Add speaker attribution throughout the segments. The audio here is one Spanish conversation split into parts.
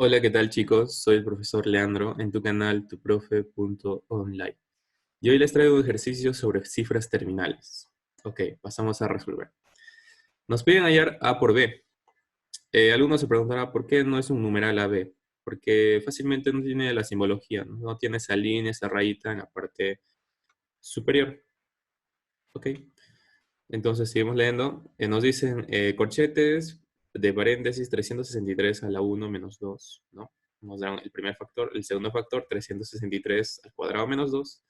Speaker 1: Hola, ¿qué tal chicos? Soy el profesor Leandro en tu canal tuprofe.online. Y hoy les traigo un ejercicio sobre cifras terminales. Ok, pasamos a resolver. Nos piden hallar A por B. Algunos se preguntarán por qué no es un numeral AB. Porque fácilmente no tiene la simbología, ¿no? No tiene esa línea, esa rayita en la parte superior. Ok, entonces seguimos leyendo. Nos dicen corchetes de paréntesis 363 a la 1 menos 2, ¿no? Nos dan el primer factor, el segundo factor, 363 al cuadrado menos 2,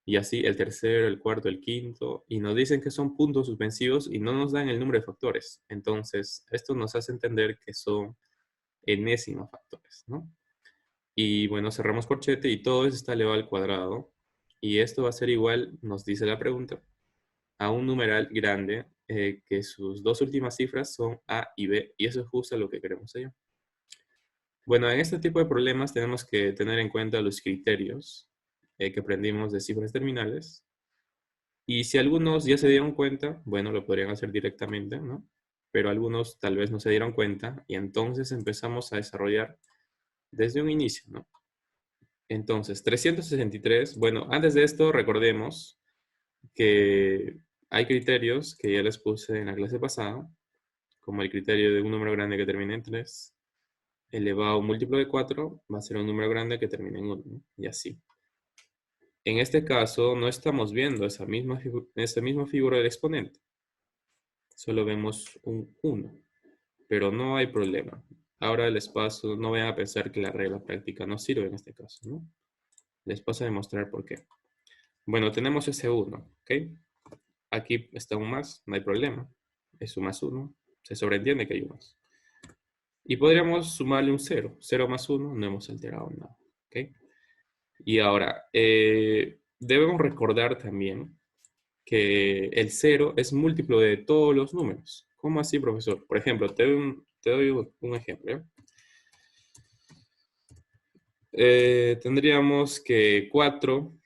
Speaker 1: y así el tercero, el cuarto, el quinto, y nos dicen que son puntos suspensivos y no nos dan el número de factores. Entonces, esto nos hace entender que son enésimos factores, ¿no? Y bueno, cerramos corchete y todo eso está elevado al cuadrado. Y esto va a ser igual, nos dice la pregunta, a un numeral grande que sus dos últimas cifras son A y B, y eso es justo lo que queremos hallar. Bueno, en este tipo de problemas tenemos que tener en cuenta los criterios que aprendimos de cifras terminales, y si algunos ya se dieron cuenta, bueno, lo podrían hacer directamente, ¿no? Pero algunos tal vez no se dieron cuenta, y entonces empezamos a desarrollar desde un inicio, ¿no? Entonces, 363, bueno, antes de esto recordemos que hay criterios que ya les puse en la clase pasada, como el criterio de un número grande que termine en 3, elevado a un múltiplo de 4 va a ser un número grande que termine en 1, ¿no? Y así. En este caso, no estamos viendo esa misma figura del exponente. Solo vemos un 1, pero no hay problema. Ahora les paso, no vayan a pensar que la regla práctica no sirve en este caso, ¿no? Les paso a demostrar por qué. Bueno, tenemos ese 1, ¿ok? Aquí está un más, no hay problema. Es un más 1, se sobreentiende que hay un más. Y podríamos sumarle un 0. 0 más 1, no hemos alterado nada. ¿Ok? Y ahora, debemos recordar también que el 0 es múltiplo de todos los números. ¿Cómo así, profesor? Por ejemplo, te doy un ejemplo. Tendríamos que 4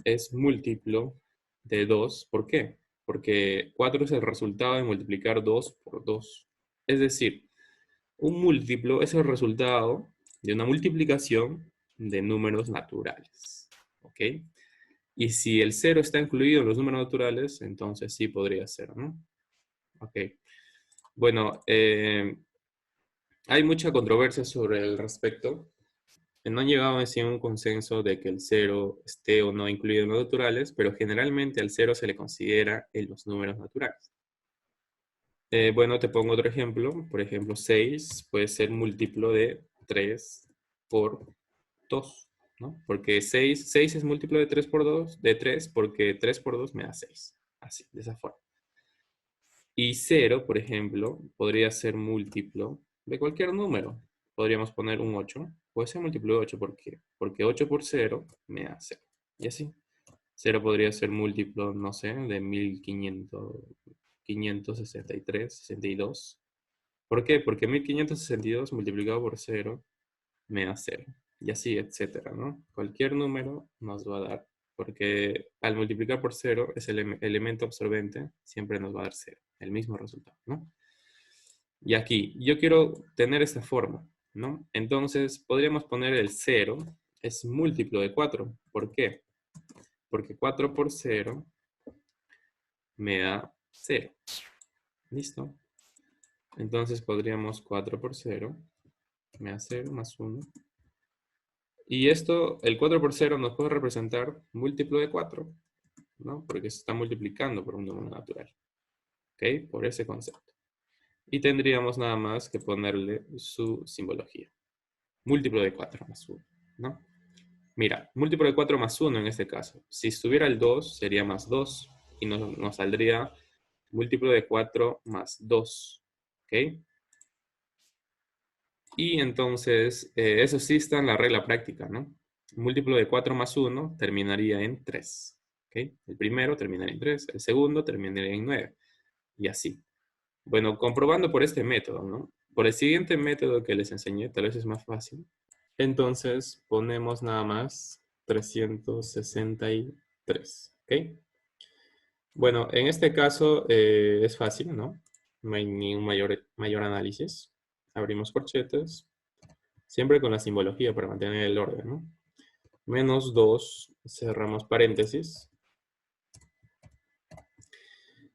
Speaker 1: es múltiplo de 2. ¿Por qué? Porque 4 es el resultado de multiplicar 2 por 2. Es decir, un múltiplo es el resultado de una multiplicación de números naturales. ¿Ok? Y si el cero está incluido en los números naturales, entonces sí podría ser, ¿no? Ok. Bueno, hay mucha controversia sobre el respecto. No han llegado a un consenso de que el cero esté o no incluido en los naturales, pero generalmente al cero se le considera en los números naturales. Bueno, te pongo otro ejemplo. Por ejemplo, 6 puede ser múltiplo de 3 por 2, ¿no? Porque 6 es múltiplo de 3 por 2, de 3, porque 3 por 2 me da 6. Así, de esa forma. Y 0, por ejemplo, podría ser múltiplo de cualquier número. Podríamos poner un 8. Puede ser múltiplo de 8, ¿por qué? Porque 8 por 0 me da 0. Y así. 0 podría ser múltiplo, no sé, de 1500, 563, 62. ¿Por qué? Porque 1562 multiplicado por 0 me da 0. Y así, etcétera, ¿no? Cualquier número nos va a dar, porque al multiplicar por 0, ese elemento absorbente siempre nos va a dar 0, el mismo resultado, ¿no? Y aquí, yo quiero tener esta forma, ¿no? Entonces, podríamos poner el 0 es múltiplo de 4. ¿Por qué? Porque 4 por 0 me da 0. ¿Listo? Entonces podríamos 4 por 0 me da 0 más 1. Y esto, el 4 por 0 nos puede representar múltiplo de 4, ¿no? Porque se está multiplicando por un número natural. ¿Ok? Por ese concepto. Y tendríamos nada más que ponerle su simbología. Múltiplo de 4 más 1, ¿no? Mira, múltiplo de 4 más 1 en este caso. Si estuviera el 2, sería más 2. Y nos saldría múltiplo de 4 más 2. ¿Ok? Y entonces, eso sí está en la regla práctica, ¿no? Múltiplo de 4 más 1 terminaría en 3. ¿Ok? El primero terminaría en 3, el segundo terminaría en 9. Y así. Bueno, comprobando por este método, ¿no? Por el siguiente método que les enseñé, tal vez es más fácil. Entonces, ponemos nada más 363. ¿Ok? Bueno, en este caso es fácil, ¿no? No hay ningún mayor análisis. Abrimos corchetes. Siempre con la simbología para mantener el orden, ¿no? Menos 2, cerramos paréntesis.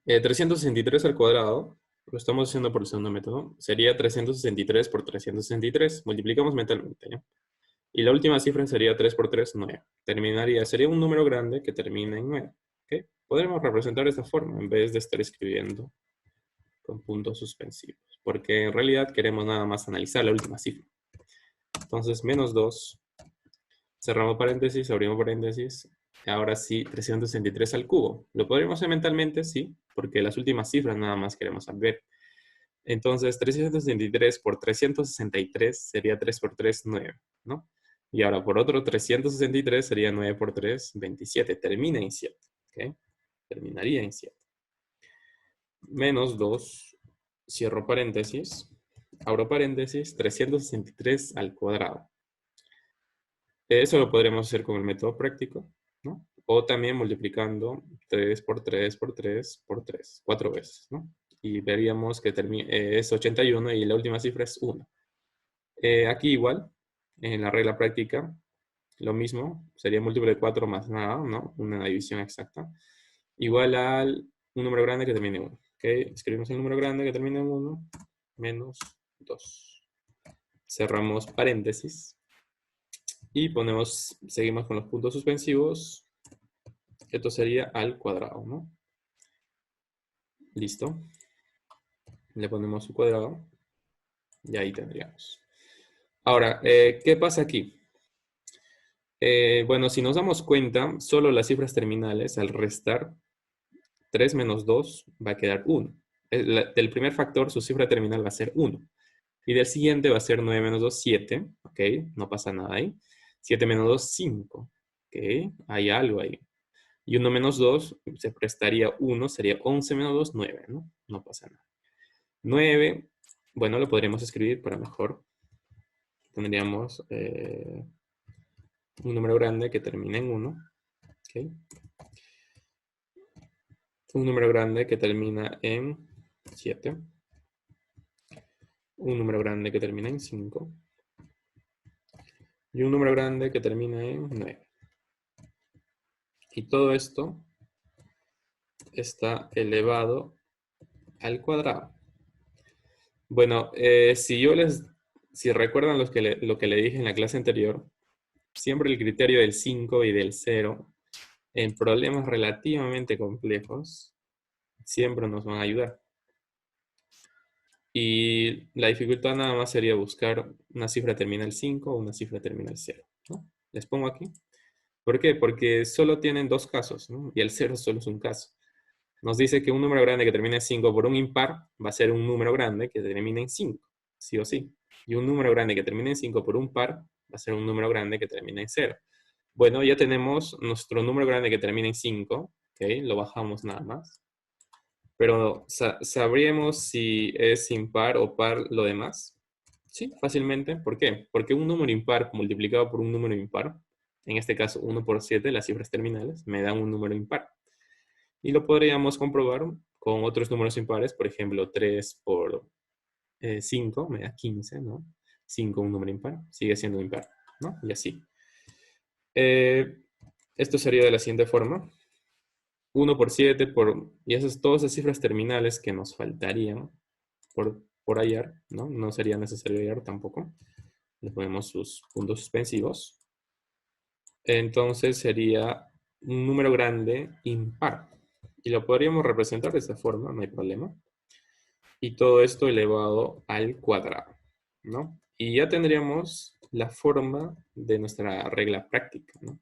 Speaker 1: 363 al cuadrado, lo estamos haciendo por el segundo método, sería 363 por 363. Multiplicamos mentalmente, ¿ya? Y la última cifra sería 3 por 3, 9. Sería un número grande que termina en 9. ¿Ok? Podremos representar de esta forma en vez de estar escribiendo con puntos suspensivos, porque en realidad queremos nada más analizar la última cifra. Entonces, menos 2, cerramos paréntesis, abrimos paréntesis. Ahora sí, 363 al cubo. ¿Lo podríamos hacer mentalmente? Sí, porque las últimas cifras nada más queremos saber. Entonces, 363 por 363 sería 3 por 3, 9, ¿no? Y ahora por otro 363 sería 9 por 3, 27. Termina en 7, ¿ok? Terminaría en 7. Menos 2, cierro paréntesis, abro paréntesis, 363 al cuadrado. Eso lo podremos hacer con el método práctico, ¿no? O también multiplicando 3 por 3 por 3 por 3, 4 veces, ¿no? Y veríamos que es 81 y la última cifra es 1. Aquí igual, en la regla práctica, lo mismo, sería múltiplo de 4 más nada, ¿no? Una división exacta. Igual al un número grande que termine en 1. ¿Ok? Escribimos el número grande que termine en 1, menos 2. Cerramos paréntesis. Y seguimos con los puntos suspensivos. Esto sería al cuadrado, ¿no? Listo. Le ponemos su cuadrado. Y ahí tendríamos. Ahora, ¿qué pasa aquí? Bueno, si nos damos cuenta, solo las cifras terminales, al restar 3 menos 2, va a quedar 1. Del primer factor, su cifra terminal va a ser 1. Y del siguiente va a ser 9 menos 2, 7. ¿Ok? No pasa nada ahí. 7 menos 2, 5. ¿Ok? Hay algo ahí. Y 1 menos 2 se prestaría 1, sería 11 menos 2, 9, ¿no? No pasa nada. 9, bueno, lo podríamos escribir para mejor. Tendríamos un número grande que termina en 1. ¿Okay? Un número grande que termina en 7. Un número grande que termina en 5. Y un número grande que termina en 9. Y todo esto está elevado al cuadrado. Bueno, si recuerdan lo que le dije en la clase anterior, siempre el criterio del 5 y del 0 en problemas relativamente complejos siempre nos van a ayudar. Y la dificultad nada más sería buscar una cifra terminal 5 o una cifra terminal 0, ¿no? Les pongo aquí. ¿Por qué? Porque solo tienen dos casos, ¿no? Y el 0 solo es un caso. Nos dice que un número grande que termine en 5 por un impar va a ser un número grande que termine en 5, sí o sí. Y un número grande que termine en 5 por un par va a ser un número grande que termine en 0. Bueno, ya tenemos nuestro número grande que termina en 5, ¿ok? Lo bajamos nada más. Pero ¿sabríamos si es impar o par lo demás? Sí, fácilmente. ¿Por qué? Porque un número impar multiplicado por un número impar, en este caso 1 por 7, las cifras terminales, me dan un número impar. Y lo podríamos comprobar con otros números impares, por ejemplo, 3 por 5 me da 15, ¿no? 5 un número impar, sigue siendo impar, ¿no? Y así. Esto sería de la siguiente forma. 1 por 7, y esas todas las cifras terminales que nos faltarían por hallar, ¿no? No sería necesario hallar tampoco. Le ponemos sus puntos suspensivos. Entonces sería un número grande impar. Y lo podríamos representar de esta forma, no hay problema. Y todo esto elevado al cuadrado, ¿no? Y ya tendríamos la forma de nuestra regla práctica, ¿no?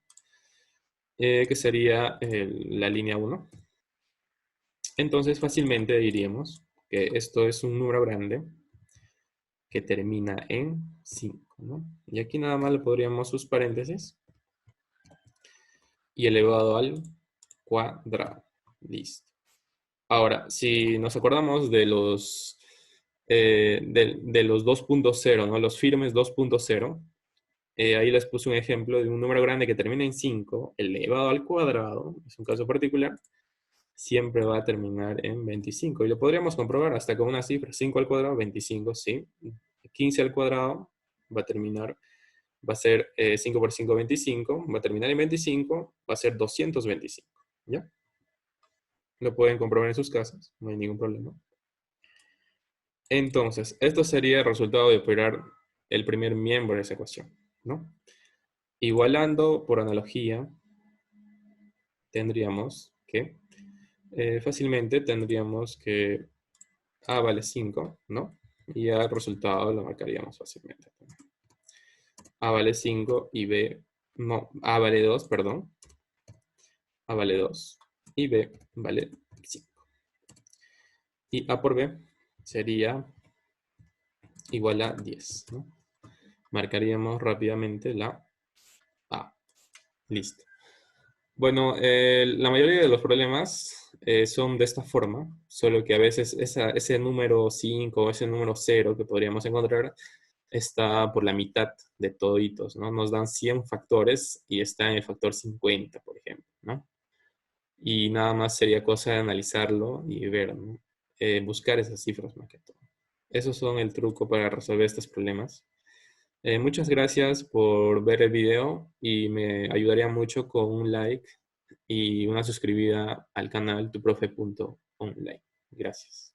Speaker 1: Que sería la línea 1. Entonces fácilmente diríamos que esto es un número grande que termina en 5, ¿no? Y aquí nada más le podríamos sus paréntesis y elevado al cuadrado. Listo. Ahora, si nos acordamos de los 2.0, ¿no? Los firmes 2.0, ahí les puse un ejemplo de un número grande que termina en 5, elevado al cuadrado, es un caso particular, siempre va a terminar en 25. Y lo podríamos comprobar hasta con una cifra, 5 al cuadrado, 25, ¿sí? 15 al cuadrado, va a terminar, va a ser 5 por 5, 25, va a terminar en 25, va a ser 225, ¿ya? Lo pueden comprobar en sus casas, no hay ningún problema. Entonces, esto sería el resultado de operar el primer miembro de esa ecuación, ¿no? Igualando por analogía, tendríamos que, fácilmente tendríamos que A vale 5, ¿no? Y ya el resultado lo marcaríamos fácilmente. A vale 5 y B, no, A vale 2, perdón. A vale 2 y B vale 5. Y A por B sería igual a 10, ¿no? Marcaríamos rápidamente la A. Listo. Bueno, la mayoría de los problemas son de esta forma, solo que a veces ese número 5 o ese número 0 que podríamos encontrar está por la mitad de toditos, ¿no? Nos dan 100 factores y está en el factor 50, por ejemplo, ¿no? Y nada más sería cosa de analizarlo y ver, ¿no? Buscar esas cifras más que todo. Esos son el truco para resolver estos problemas. Muchas gracias por ver el video y me ayudaría mucho con un like y una suscribida al canal tuprofe.online. Gracias.